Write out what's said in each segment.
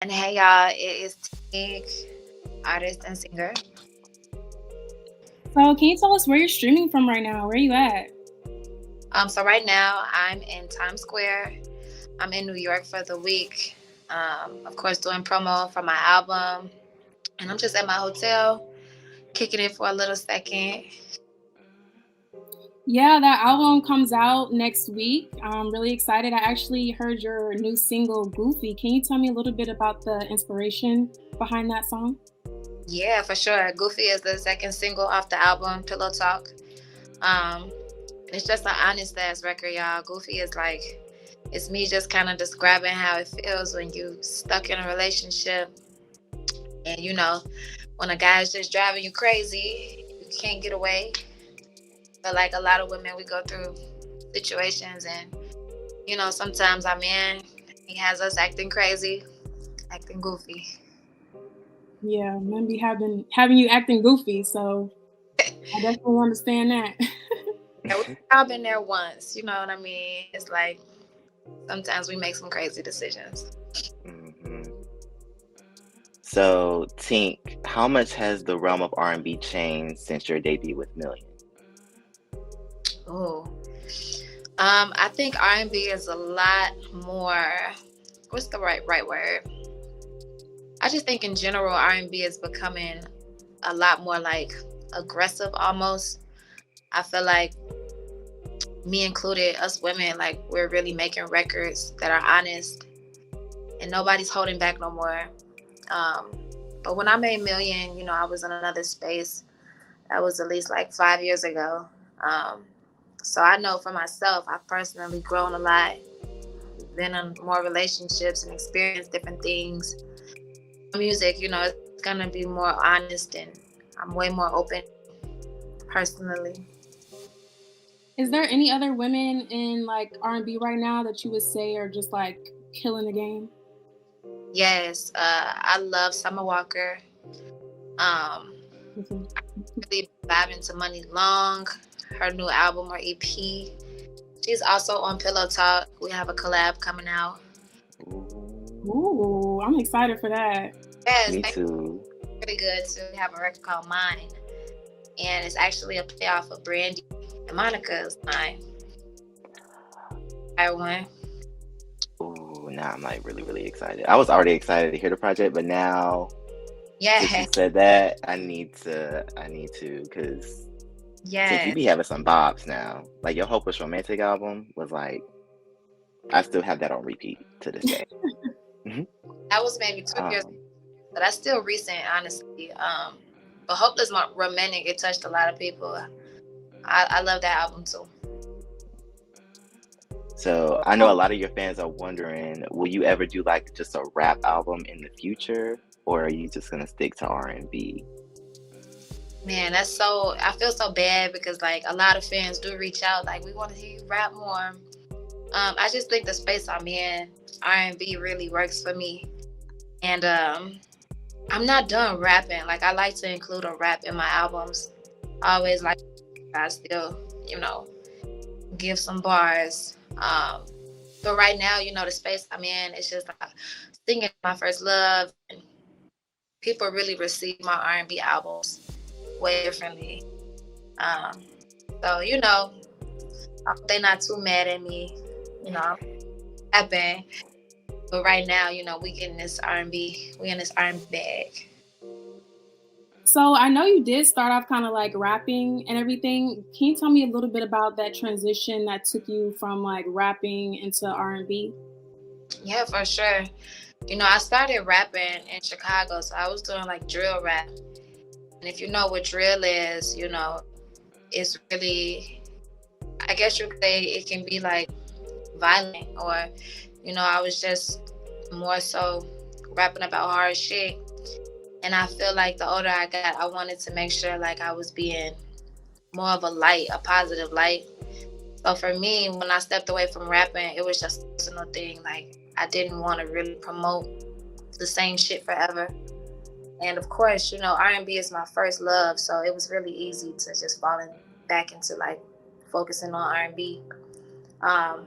And hey y'all, it is Tink, artist and singer. So can you tell us where you're streaming from right now? Where are you at? So right now I'm in Times Square. I'm in New York for the week. Of course, doing promo for my album, and I'm just at my hotel, kicking it for a little second. Yeah, that album comes out next week. I'm really excited. I actually heard your new single, Goofy. Can you tell me a little bit about the inspiration behind that song? Yeah, for sure. Goofy is the second single off the album, Pillow Talk. Um, it's just an honest ass record, y'all. Goofy is like, it's me just kind of describing how it feels when you stuck in a relationship, and when a guy is just driving you crazy, you can't get away. But like a lot of women, we go through situations, and sometimes our man, he has us acting crazy, acting goofy. Yeah, men be having you acting goofy, so I definitely understand that. And we've all been there once, you know what I mean? It's like sometimes we make some crazy decisions. hmm So, Tink, how much has the realm of R&B changed since your debut with Million? Oh, I think R&B is a lot more. What's the right word? I just think in general R&B is becoming a lot more like aggressive almost. I feel like me included, us women, like we're really making records that are honest and nobody's holding back no more. Um, but when I made Million, I was in another space. That was at least like 5 years ago. Um, so I know for myself, I've personally grown a lot, been in more relationships and experienced different things. Music, it's gonna be more honest, and I'm way more open personally. Is there any other women in like R&B right now that you would say are just like killing the game? Yes, I love Summer Walker. Um, Mhm. really vibing to Money Long, her new album or EP. She's also on Pillow Talk. We have a collab coming out. Ooh, I'm excited for that. Yes, Me thank too. you. Really good too. We have a record called Mine, and it's actually a playoff of Brandy and Monica's Mine. I won. Ooh, now I'm like really, really excited. I was already excited to hear the project, but now since you Yeah, said that, I need to, because Tink, yeah. you be having some bops now. Like your Hopeless Romantic album was like, I still have that on repeat to this day. hmm That was maybe 2 years, Um, but that's still recent, honestly. But Hopeless Romantic, it touched a lot of people. I love that album too. so I know a lot of your fans are wondering, will you ever do like just a rap album in the future, or are you just gonna stick to R&B? Man, that's so. I feel so bad because like a lot of fans do reach out, like we want to hear you rap more. I just think the space I'm in, R&B really works for me, and I'm not done rapping. Like I like to include a rap in my albums. I always like I still, give some bars. But right now, the space I'm in, it's just like singing my first love, and people really receive my R&B albums way differently. Um, so I hope they're not too mad at me. Happen. But right now, we getting this R&B, we in this R&B bag. So I know you did start off kind of like rapping and everything. Can you tell me a little bit about that transition that took you from like rapping into R&B? Yeah, for sure. I started rapping in Chicago, so I was doing like drill rap. And if you know what drill is, it's really, I guess you could say it can be like violent, or, I was just more so rapping about hard shit. And I feel like the older I got, I wanted to make sure like I was being more of a light, a positive light. So for me, when I stepped away from rapping, it was just a personal thing. Like I didn't want to really promote the same shit forever. And of course, R&B is my first love, so it was really easy to just back into like focusing on R&B. Um,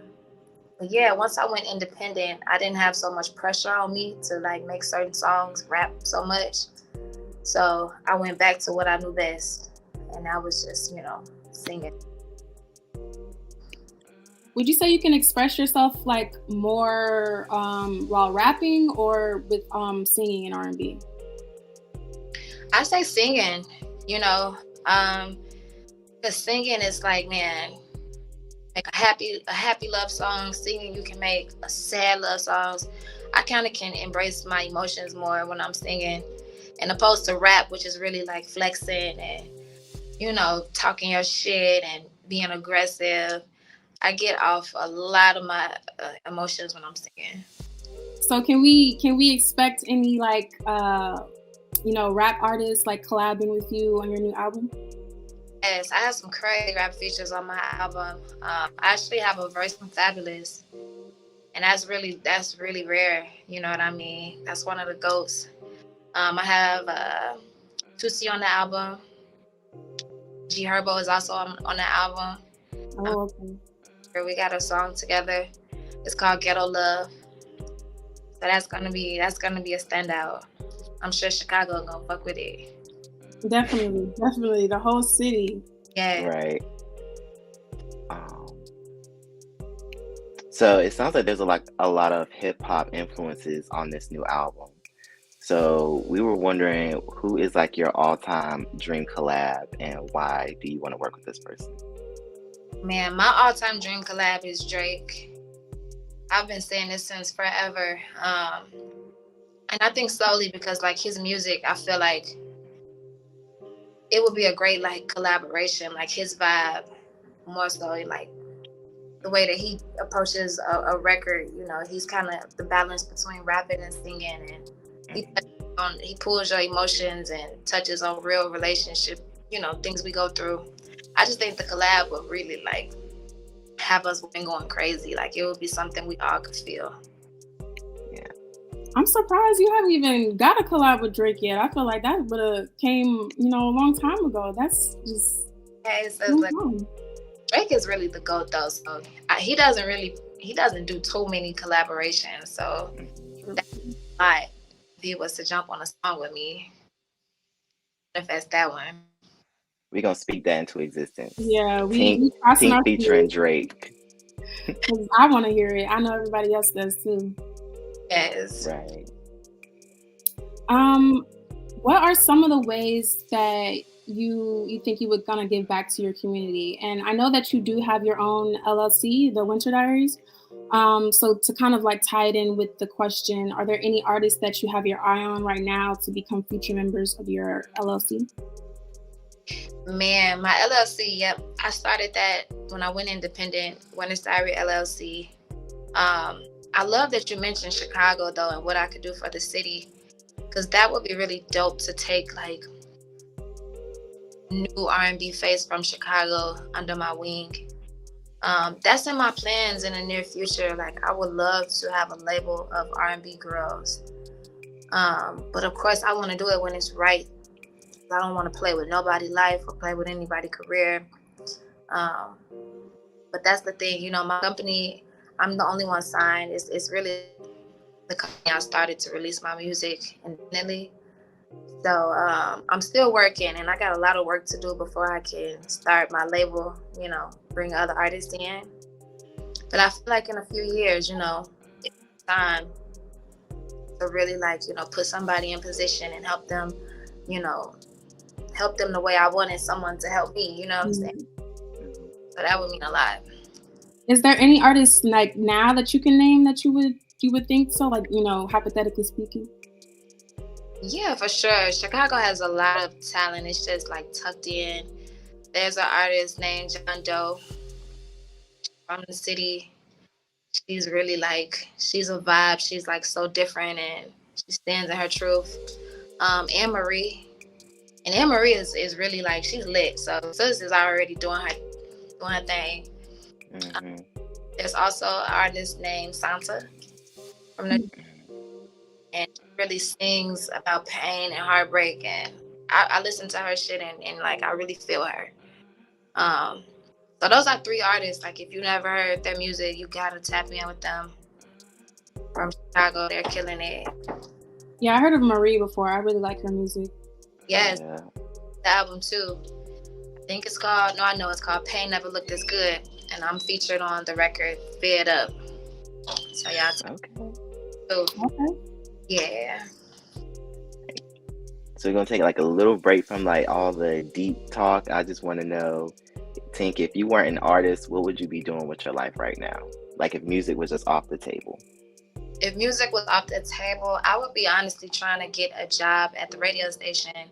But yeah, once I went independent, I didn't have so much pressure on me to like make certain songs, rap so much. So I went back to what I knew best, and I was just, singing. Would you say you can express yourself like more while rapping or with singing in R&B? I say singing, because singing is like, man, like a happy love song. Singing, you can make a sad love songs. I kind of can embrace my emotions more when I'm singing, and opposed to rap, which is really like flexing and talking your shit and being aggressive. I get off a lot of my emotions when I'm singing. So can we expect any like rap artists like collabing with you on your new album? Yes, I have some crazy rap features on my album. I actually have a verse from Fabulous, and that's really rare. You know what I mean? That's one of the goats. I have Tusi on the album. G Herbo is also on the album. Oh, okay. We got a song together. It's called Ghetto Love. So that's gonna be a standout. I'm sure Chicago gonna fuck with it. Definitely, the whole city. Yeah. Right. So it sounds like there's a lot of hip hop influences on this new album. So we were wondering who is like your all-time dream collab and why do you want to work with this person? Man, my all-time dream collab is Drake. I've been saying this since forever. And I think solely because like his music, I feel like it would be a great like collaboration, like his vibe, more so like the way that he approaches a record. He's kind of the balance between rapping and singing, and he pulls your emotions and touches on real relationship, things we go through. I just think the collab would really like have us going crazy. Like it would be something we all could feel. Yeah. I'm surprised you haven't even got a collab with Drake yet. I feel like that would have came, a long time ago. That's just Drake is really the GOAT though. So he doesn't do too many collaborations. So that's why if he was to jump on a song with me, manifest that one. We're gonna speak that into existence. Yeah, Tink featuring Drake. I want to hear it. I know everybody else does too. Yes. Right. What are some of the ways that you think you would gonna give back to your community? And I know that you do have your own LLC, the Winter Diaries. So to kind of like tie it in with the question, are there any artists that you have your eye on right now to become future members of your LLC? Man, my LLC, yep. I started that when I went independent, Winter Diary LLC. I love that you mentioned Chicago though, and what I could do for the city, because that would be really dope to take like new R&B face from Chicago under my wing. That's in my plans in the near future. Like I would love to have a label of R&B girls, but of course I want to do it when it's right. I don't want to play with nobody's life or play with anybody's career. But that's the thing, my company, I'm the only one signed. It's really the company I started to release my music independently. So I'm still working, and I got a lot of work to do before I can start my label, bring other artists in. But I feel like in a few years, it's time to really like, put somebody in position and help them, help them the way I wanted someone to help me, you know what I'm saying? So that would mean a lot. Is there any artists like now that you can name that you would think so, like, hypothetically speaking? Yeah, for sure. Chicago has a lot of talent. It's just like tucked in. There's an artist named John Doe from the city. She's really like, she's a vibe. She's like so different and she stands in her truth. Anne Marie. And Anne Marie is really like, she's lit. So Sis is already doing her thing. Mm-hmm. There's also an artist named Santa from the and she really sings about pain and heartbreak, and I listen to her shit and like I really feel her. So those are 3 artists. Like if you never heard their music, you gotta tap in with them. From Chicago, they're killing it. Yeah, I heard of Marie before. I really like her music. Yes, Yeah. the album too. I think it's called. No, I know it's called "Pain Never Looked This Good," and I'm featured on the record "Fed Up." So y'all. Okay. Yeah. So we're gonna take like a little break from like all the deep talk. I just want to know, Tink, if you weren't an artist, what would you be doing with your life right now? Like if music was just off the table. If music was off the table, I would be honestly trying to get a job at the radio station,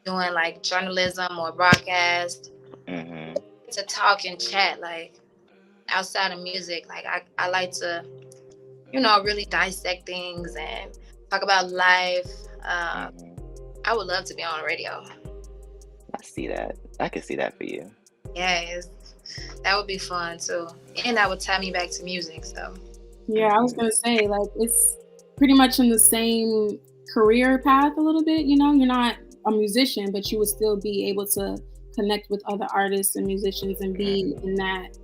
doing like journalism or broadcast, Mm-hmm. to talk and chat like outside of music. Like I like to, really dissect things and talk about life. Mm-hmm. I would love to be on the radio. I see that. I can see that for you. Yes, that would be fun too, and that would tie me back to music. So Yeah, I was gonna say, like, it's pretty much in the same career path a little bit. You're not a musician, but you would still be able to connect with other artists and musicians and be in that,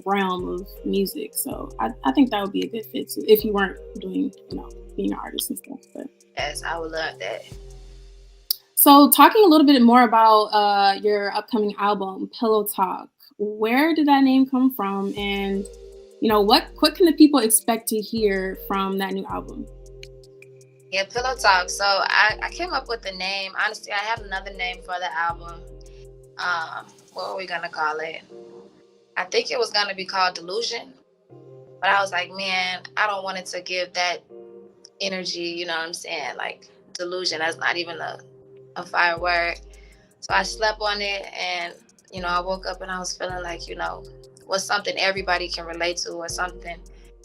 realm of music. So I think that would be a good fit too, if you weren't doing, being an artist and stuff. But yes, I would love that. so talking a little bit more about your upcoming album, Pillow Talk, where did that name come from? And what can the people expect to hear from that new album? Yeah, Pillow Talk. So I came up with the name. Honestly, I have another name for the album. What are we gonna call it? I think it was gonna be called Delusion. But I was like, man, I don't want it to give that energy, you know what I'm saying? Like delusion, that's not even a fire word. So I slept on it and, I woke up and I was feeling like, what's something everybody can relate to or something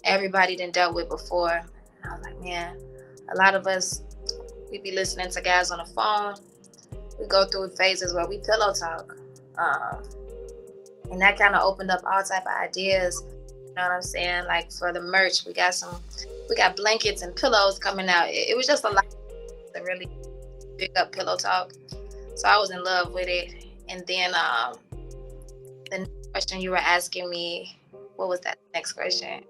everybody done dealt with before. And I was like, man, a lot of us, we be listening to guys on the phone. We go through phases where we pillow talk. And that kind of opened up all type of ideas. You know what I'm saying? Like for the merch, we got blankets and pillows coming out. It was just a lot to really pick up Pillow Talk. So I was in love with it. And then the next question you were asking me, what was that next question?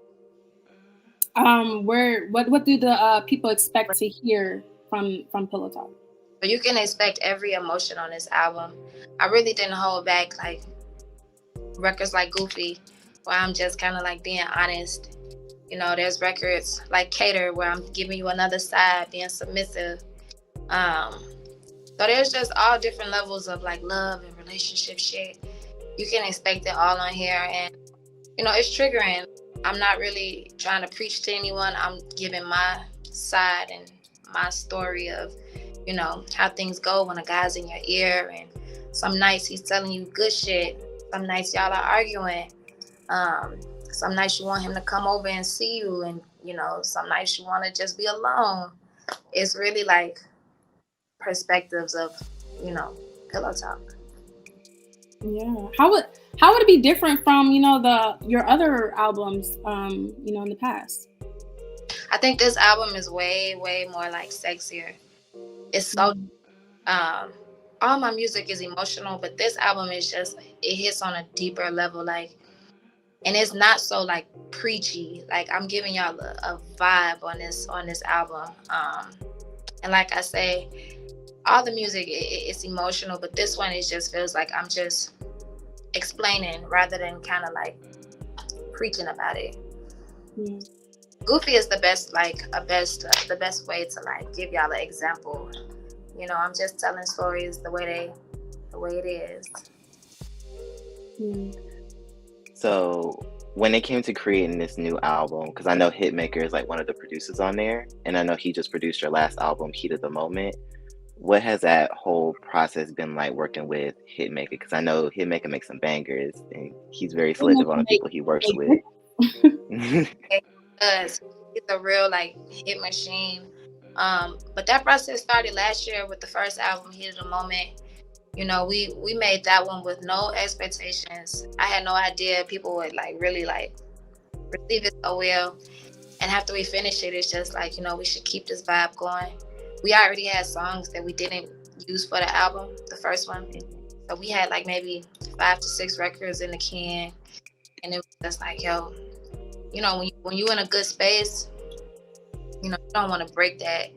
What do the people expect to hear from Pillow Talk? So you can expect every emotion on this album. I really didn't hold back like records like Goofy, where I'm just kind of like being honest. There's records like Cater, where I'm giving you another side, being submissive. So there's just all different levels of like love and relationship shit. You can expect it all on here, and it's triggering. I'm not really trying to preach to anyone. I'm giving my side and my story of, how things go when a guy's in your ear, and some nights he's telling you good shit. Some nights y'all are arguing. Some nights you want him to come over and see you, and some nights you want to just be alone. It's really like perspectives of, Pillow Talk. Yeah. How would it be different from, your other albums, in the past? I think this album is way, way more like sexier. It's so all my music is emotional, but this album is just, it hits on a deeper level, like, and it's not so like preachy. Like I'm giving y'all a vibe on this album. And like I say, all the music it's emotional, but this one it just feels like I'm just explaining rather than kind of like preaching about it. Goofy is the best way to like give y'all an example. I'm just telling stories the way it is. So when it came to creating this new album, because I know Hitmaker is like one of the producers on there, and I know he just produced your last album, Heat of the Moment. What has that whole process been like working with Hitmaker? Because I know Hitmaker makes some bangers, and he's very selective on the people he works with. He's a real like hit machine. But that process started last year with the first album, Heat of the Moment. We made that one with no expectations. I had no idea people would like really like receive it so well. And after we finished it, it's just like, we should keep this vibe going. We already had songs that we didn't use for the album, the first one. So we had like maybe 5 to 6 records in the can, and it was just like, yo, you know, when you in a good space, you know, you don't want to break that.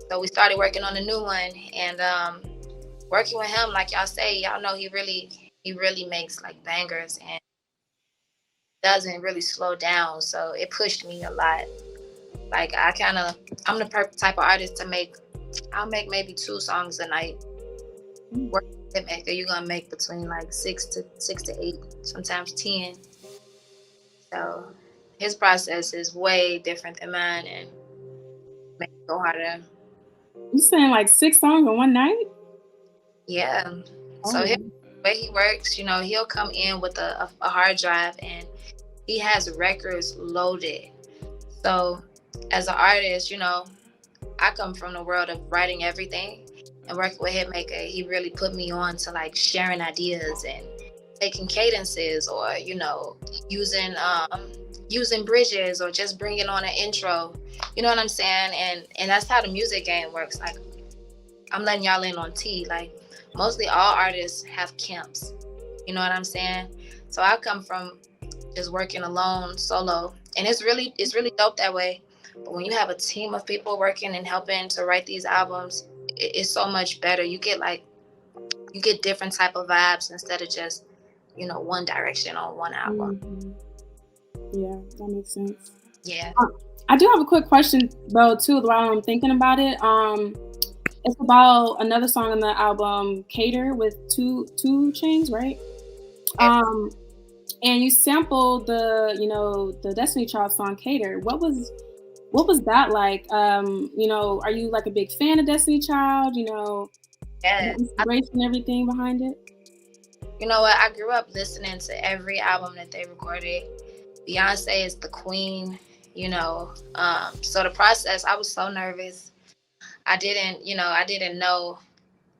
So we started working on a new one, and working with him, like y'all say, y'all know he really makes like bangers and doesn't really slow down. So it pushed me a lot. Like I'm the perfect type of artist to I'll make maybe 2 songs a night. Work with a hit maker, you're gonna make between like 6 to 8, sometimes 10. So his process is way different than mine, and make it go harder. You saying like 6 songs in one night? Yeah. So the way he works, you know, he'll come in with a hard drive, and he has records loaded. So as an artist, you know, I come from the world of writing everything, and working with Hitmaker, he really put me on to like sharing ideas and taking cadences, or, you know, using bridges, or just bringing on an intro. You know what I'm saying? And that's how the music game works. Like, I'm letting y'all in on tea. Like, mostly all artists have camps. You know what I'm saying? So I come from just working alone, solo, and it's really dope that way. But when you have a team of people working and helping to write these albums, it's so much better. You get different type of vibes instead of just, you know, one direction on one album. Yeah, that makes sense. Yeah. I do have a quick question though too while I'm thinking about it. It's about another song on the album, Cater, with two Chainz, right? And you sampled the Destiny Child song Cater. What was that like? You know, are you like a big fan of Destiny Child? You know, yeah, the inspiration, everything behind it? You know what? I grew up listening to every album that they recorded. Beyonce is the queen, you know. So the process, I was so nervous. I didn't know.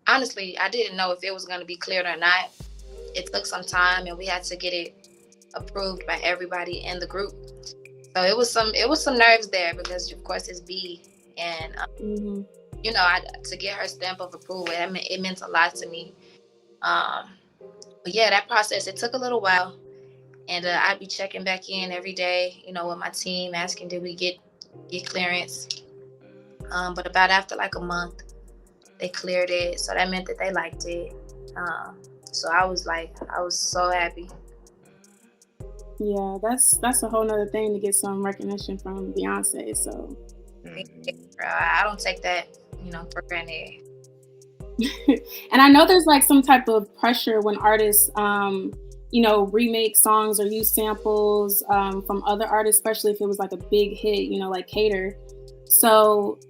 Honestly, I didn't know if it was going to be cleared or not. It took some time, and we had to get it approved by everybody in the group. So it was some nerves there, because of course it's B, and you know, to get her stamp of approval, it meant a lot to me. But yeah, that process, it took a little while, and I'd be checking back in every day, you know, with my team, asking did we get clearance. But about after like a month, they cleared it, so that meant that they liked it. So I was so happy. Yeah, that's a whole nother thing to get some recognition from Beyonce. So I don't take that, you know, for granted. And I know there's like some type of pressure when artists, you know, remake songs or use samples from other artists, especially if it was like a big hit, you know, like Cater. So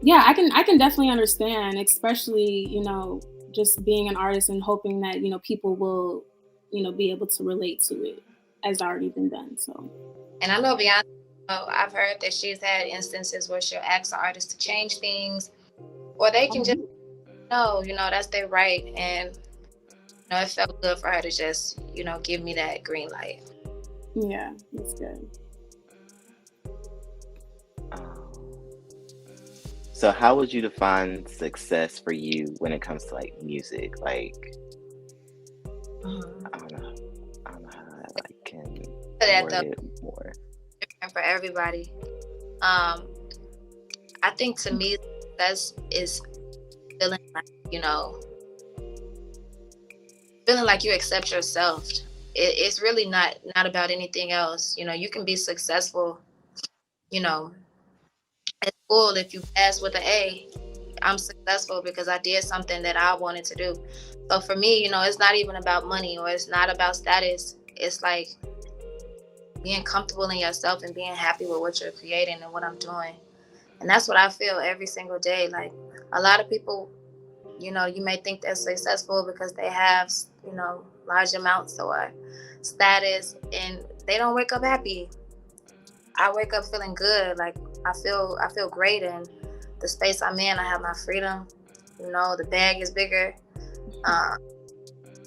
yeah, I can definitely understand, especially, you know, just being an artist and hoping that, you know, people will, you know, be able to relate to it as already been done. So, and I know Beyonce, I've heard that she's had instances where she'll ask the artist to change things, or they can just know, you know, that's their right. And you know, it felt good for her to just, you know, give me that green light. Yeah, that's good. So how would you define success for you when it comes to like music? Like, I don't know how I can word it more. Different for everybody. I think to me, success is feeling like, you know, feeling like you accept yourself. It's really not about anything else. You know, you can be successful, you know, at school. If you pass with an A, I'm successful because I did something that I wanted to do. So for me, you know, it's not even about money, or it's not about status. It's like being comfortable in yourself and being happy with what you're creating and what I'm doing. And that's what I feel every single day. Like, a lot of people, you know, you may think they're successful because they have, you know, large amounts or status, and they don't wake up happy. I wake up feeling good. Like, I feel great in the space I'm in. I have my freedom. You know, the bag is bigger.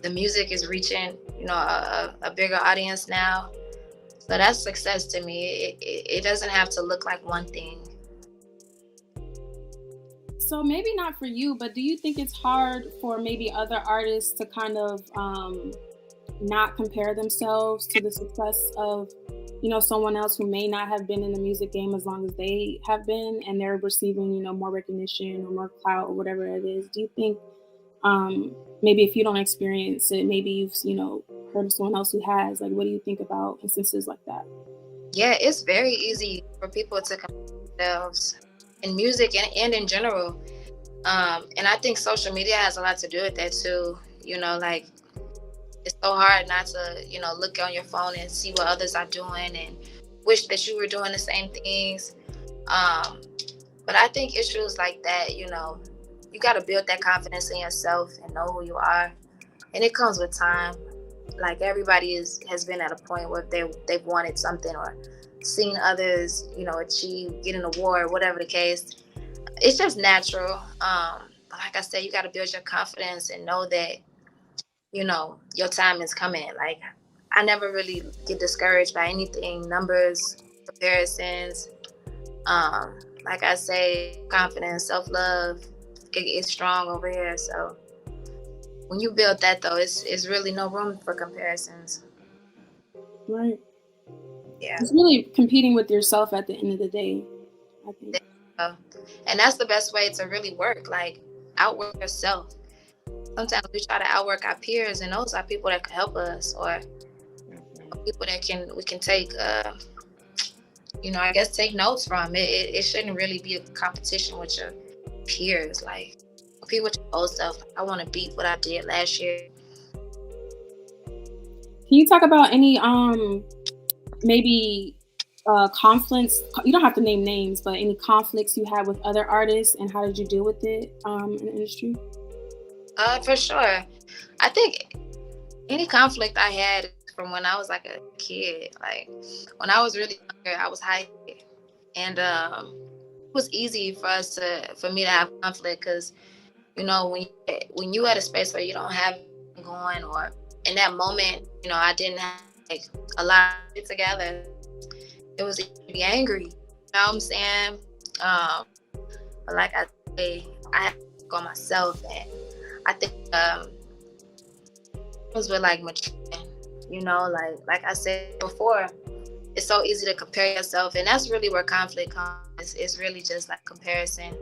The music is reaching, you know, a bigger audience now. So that's success to me. It doesn't have to look like one thing. So maybe not for you, but do you think it's hard for maybe other artists to kind of not compare themselves to the success of, someone else who may not have been in the music game as long as they have been, and they're receiving, more recognition or more clout or whatever it is? Do you think, maybe if you don't experience it, maybe you've, heard of someone else who has, like, what do you think about instances like that? Yeah, it's very easy for people to compare themselves in music and in general. And I think social media has a lot to do with that too. Like, it's so hard not to, look on your phone and see what others are doing and wish that you were doing the same things. But I think issues like that, you got to build that confidence in yourself and know who you are. And it comes with time. Like, everybody has been at a point where they've wanted something or seen others, achieve, get an award, whatever the case. It's just natural. But like I said, you got to build your confidence and know that, your time is coming. Like, I never really get discouraged by anything, numbers, comparisons. Like I say, confidence, self-love, it's strong over here. So when you build that, though, it's really no room for comparisons. Right. Yeah. It's really competing with yourself at the end of the day, I think. And that's the best way to really work. Like, outwork yourself. Sometimes we try to outwork our peers, and those are people that can help us, or people that we can take, I guess, take notes from. It shouldn't really be a competition with your peers. Like, compete with your old self. I want to beat what I did last year. Can you talk about any maybe conflicts? You don't have to name names, but any conflicts you had with other artists, and how did you deal with it in the industry? For sure. I think any conflict I had from when I was like a kid, like when I was really younger, I was high, and it was easy for me to have conflict because, when you at a space where you don't have anything going, or in that moment, I didn't have like a lot of it together. It was easy to be angry. You know what I'm saying? But like I say, I have to work on myself, and I think it was with like maturing, like I said before, it's so easy to compare yourself, and that's really where conflict comes. It's really just like comparison,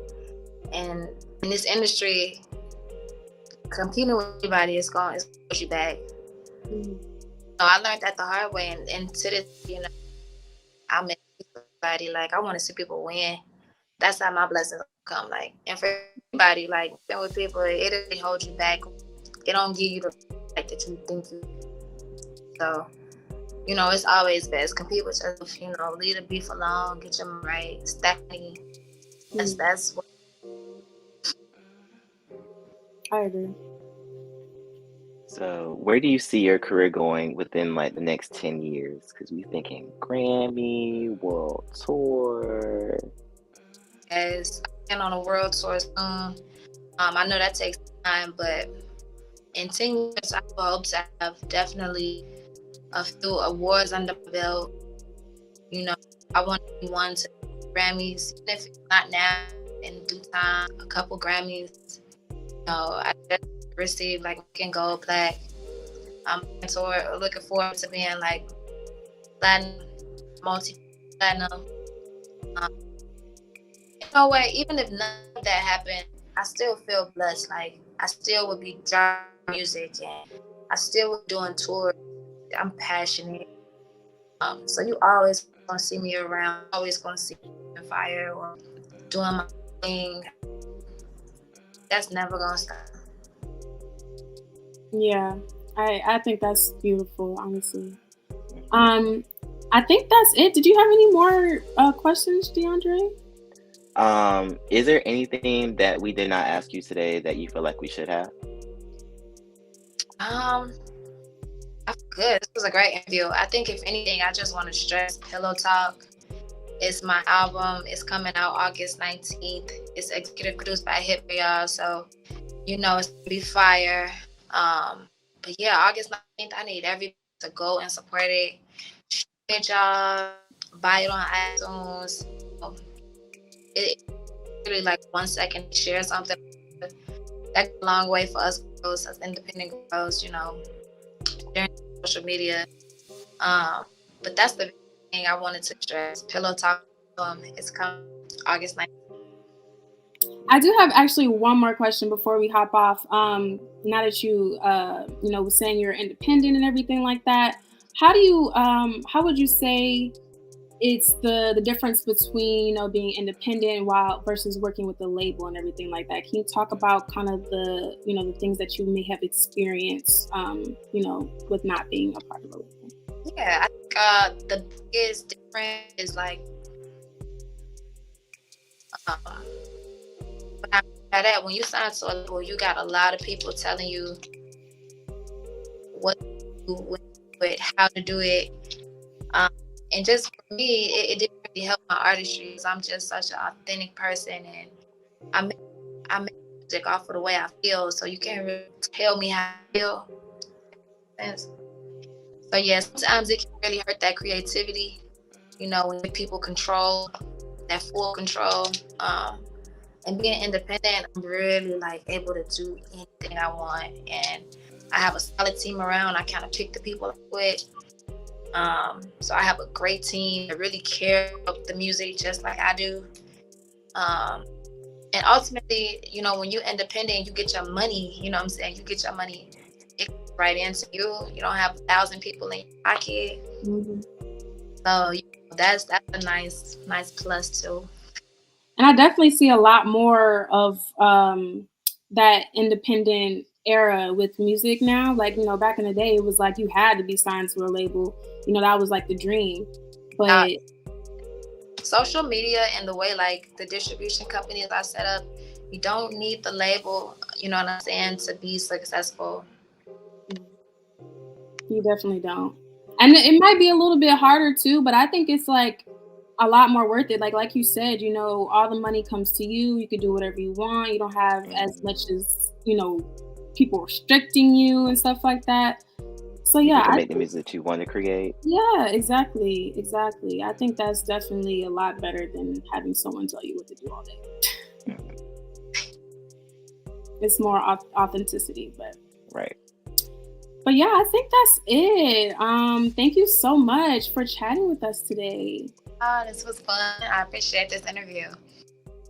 and in this industry, competing with anybody is going to push you back. Mm-hmm. So I learned that the hard way, and to this, I'm in everybody. Like, I want to see people win. That's how my blessings come. Like, and for everybody, like, being with people, it really holds you back. It don't give you the respect that you think you. So, it's always best compete with yourself. Leave the beef alone, get your mind right, stacking. That's what. I agree. So where do you see your career going within like the next 10 years? Because we're thinking Grammy, world tour. As I'm on a world tour soon. I know that takes time, but in 10 years, I hope to have definitely a few awards under my belt. I want to be one to Grammys, even if it's not now, in due time, a couple Grammys. I just received like gold, plaque. I'm looking forward to being like platinum, multi-platinum. You know what? Even if none of that happened, I still feel blessed. Like, I still would be driving music, and I still would be doing tours. I'm passionate. So you always gonna see me around. Always gonna see me on fire or doing my thing. That's never gonna stop. Yeah, I think that's beautiful, honestly. I think that's it. Did you have any more questions, DeAndre? Is there anything that we did not ask you today that you feel like we should have? That's good. This was a great interview. I think if anything, I just want to stress Pillow Talk. It's my album. It's coming out August 19th. It's executive produced by Hip, y'all. So, it's gonna be fire. But yeah, August 19th, I need everybody to go and support it. Share it, y'all. Buy it on iTunes. It's really like 1 second to share something. That's a long way for us girls, as independent girls, sharing social media. But that's the thing I wanted to stress. Pillow Talk is coming August 9th. I do have actually one more question before we hop off. Now that you was saying you're independent and everything like that, how would you say it's the difference between being independent while versus working with a label and everything like that? Can you talk about kind of the things that you may have experienced with not being a part of a label? Yeah, I think the biggest difference is like when you sign to a label, you got a lot of people telling you what to do, when to do it, how to do it. And just for me, it didn't really help my artistry because I'm just such an authentic person, and I make music off of the way I feel, so you can't really tell me how I feel. So yeah, sometimes it can really hurt that creativity, when people control, that full control. And being independent, I'm really like able to do anything I want, and I have a solid team around. I kind of pick the people I'm with. So I have a great team that really care about the music just like I do. And ultimately, when you're independent, you get your money, you know what I'm saying? You get your money right into you. You don't have 1,000 people in your pocket. Mm-hmm. So that's a nice plus too. And I definitely see a lot more of that independent era with music now. Like, back in the day, it was like you had to be signed to a label. That was like the dream. But social media and the way like the distribution companies are set up, you don't need the label, you know what I'm saying, to be successful. You definitely don't. And it might be a little bit harder too, but I think it's like a lot more worth it. Like you said, all the money comes to you. You can do whatever you want. You don't have as much as, people restricting you and stuff like that. So yeah, you can make the music that you want to create. Yeah, exactly. I think that's definitely a lot better than having someone tell you what to do all day. It's more authenticity, but right. But yeah, I think that's it. Thank you so much for chatting with us today. This was fun. I appreciate this interview.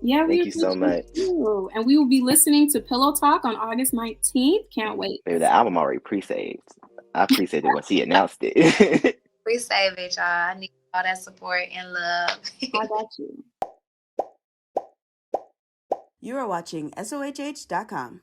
Yeah, thank you so much. You. And we will be listening to Pillow Talk on August 19th. Can't wait. The album already pre-saved. I pre-saved it once he announced it. Pre-save it, y'all. I need all that support and love. I got you. You are watching SOHH.com.